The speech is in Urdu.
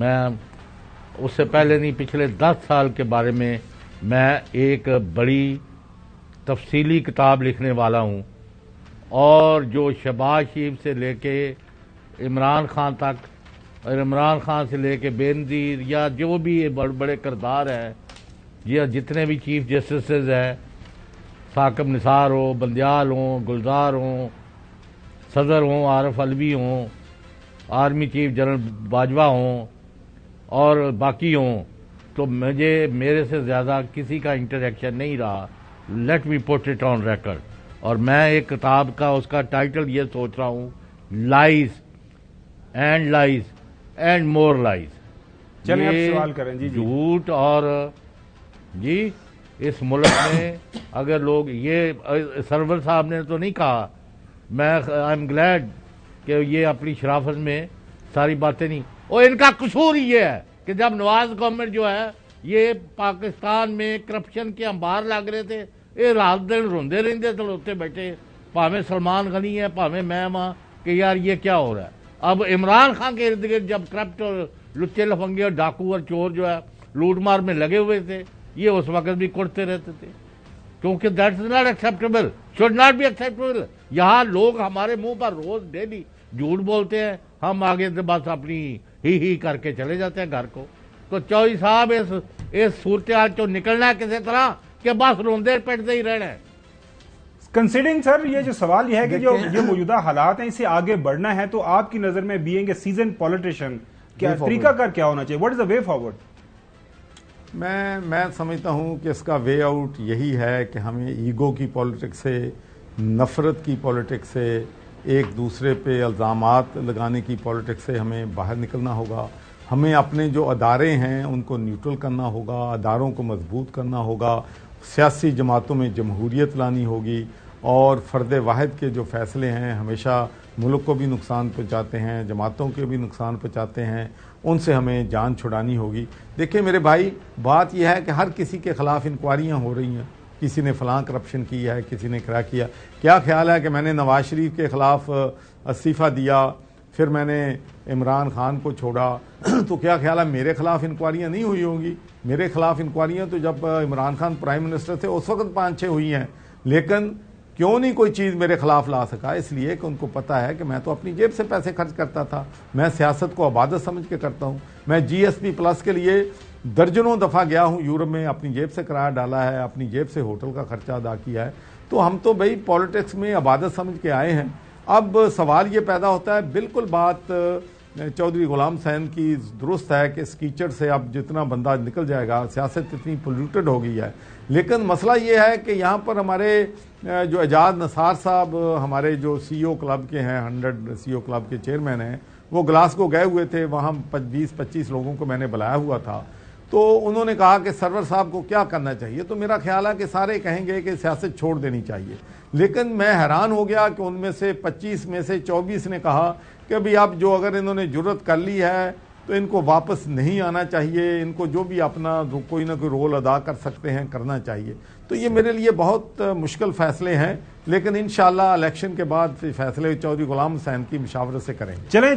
میں اس سے پہلے نہیں، پچھلے 10 سال کے بارے میں میں ایک بڑی تفصیلی کتاب لکھنے والا ہوں، اور جو شہباز شریف سے لے کے عمران خان تک، اور عمران خان سے لے کے بے نظیر، یا جو بھی بڑے بڑے کردار ہیں، یا جتنے بھی چیف جسٹسز ہیں، ثاقب نثار ہو، بندیال ہوں، گلزار ہوں، صدر ہوں، عارف علوی ہوں، آرمی چیف جنرل باجوہ ہوں، اور باقی ہوں، تو میرے سے زیادہ کسی کا انٹریکشن نہیں رہا. Let me put it on record. اور میں ایک کتاب کا اس کا ٹائٹل یہ سوچ رہا ہوں، لائز اینڈ مور لائز. چلیں آپ سوال کریں. جی جھوٹ اور جی اس ملک میں اگر لوگ، یہ سرور صاحب نے تو نہیں کہا، میں آئی ایم گلیڈ کہ یہ اپنی شرافت میں ساری باتیں نہیں، اور ان کا قصور یہ ہے کہ جب نواز گورنمنٹ جو ہے یہ پاکستان میں کرپشن کے انبار لگ رہے تھے، یہ رات دن روندے رہندے تلوتے بیٹھے، پاویں سلمان غنی ہے پاویں میں وہاں، کہ یار یہ کیا ہو رہا ہے. اب عمران خان کے ارد گرد جب کرپٹ اور لچے لفنگے اور ڈاکو اور چور جو ہے لوٹ مار میں لگے ہوئے تھے، یہ اس وقت بھی کرتے رہتے تھے، کیونکہ that is not acceptable, should not be acceptable. یہاں لوگ ہمارے منہ پر روز ڈیلی جھوٹ بولتے ہیں، ہم آگے سے بس اپنی ہی کر کے چلے جاتے ہیں گھر کو. تو چوہدری صاحب اس صورتحال چ نکلنا ہے کسی طرح کہ بس روندے پٹتے ہی رہنا ہے. کنسیڈرنگ سر یہ جو سوال یہ ہے کہ جو موجودہ حالات ہیں اسے آگے بڑھنا ہے، تو آپ کی نظر میں بینگ اے سیزن پولیٹیشین کیا طریقہ کار کیا ہونا چاہیے؟ What is the way forward? میں سمجھتا ہوں کہ اس کا وے آؤٹ یہی ہے کہ ہمیں ایگو کی پالیٹکس سے، نفرت کی پالیٹکس سے، ایک دوسرے پہ الزامات لگانے کی پالیٹکس سے ہمیں باہر نکلنا ہوگا. ہمیں اپنے جو ادارے ہیں ان کو نیوٹرل کرنا ہوگا، اداروں کو مضبوط کرنا ہوگا، سیاسی جماعتوں میں جمہوریت لانی ہوگی، اور فرد واحد کے جو فیصلے ہیں ہمیشہ ملک کو بھی نقصان پہنچاتے ہیں، جماعتوں کے بھی نقصان پہنچاتے ہیں، ان سے ہمیں جان چھڑانی ہوگی. دیکھیں میرے بھائی، بات یہ ہے کہ ہر کسی کے خلاف انکوائریاں ہو رہی ہیں، کسی نے فلاں کرپشن کی ہے، کسی نے کیا. کیا خیال ہے کہ میں نے نواز شریف کے خلاف استعفیٰ دیا، پھر میں نے عمران خان کو چھوڑا، تو کیا خیال ہے میرے خلاف انکوائریاں نہیں ہوئی ہوں گی؟ میرے خلاف انکوائریاں تو جب عمران خان پرائم منسٹر تھے اس وقت 5-6 ہوئی ہیں، لیکن کیوں نہیں کوئی چیز میرے خلاف لا سکا؟ اس لیے کہ ان کو پتا ہے کہ میں تو اپنی جیب سے پیسے خرچ کرتا تھا، میں سیاست کو عبادت سمجھ کے کرتا ہوں. میں جی ایس پی پلس کے لیے درجنوں دفعہ گیا ہوں یورپ میں، اپنی جیب سے کرایہ ڈالا ہے، اپنی جیب سے ہوٹل کا خرچہ ادا کیا ہے. تو ہم تو بھائی پالیٹکس میں عبادت سمجھ کے آئے ہیں. اب سوال یہ پیدا ہوتا ہے، بالکل بات چودھری غلام حسین کی درست ہے کہ اس کیچڑ سے اب جتنا بندہ نکل جائے گا، سیاست اتنی پولیوٹڈ ہو گئی ہے. لیکن مسئلہ یہ ہے کہ یہاں پر ہمارے جو اعجاز نثار صاحب، ہمارے جو سی او کلب کے ہیں، 100 سی او کلب کے چیئرمین ہیں، وہ گلاسگو گئے ہوئے تھے، وہاں 20-25 لوگوں کو میں نے بلایا ہوا تھا. تو انہوں نے کہا کہ سرور صاحب کو کیا کرنا چاہیے، تو میرا خیال ہے کہ سارے کہیں گے کہ سیاست چھوڑ دینی چاہیے. لیکن میں حیران ہو گیا کہ ان میں سے 25 میں سے 24 نے کہا کہ ابھی اب جو اگر انہوں نے جرت کر لی ہے تو ان کو واپس نہیں آنا چاہیے، ان کو جو بھی اپنا کوئی نہ کوئی رول ادا کر سکتے ہیں کرنا چاہیے. تو یہ میرے لیے بہت مشکل فیصلے ہیں، لیکن انشاءاللہ الیکشن کے بعد فیصلے چودھری غلام حسین کی مشاورت سے کریں گے. چلیں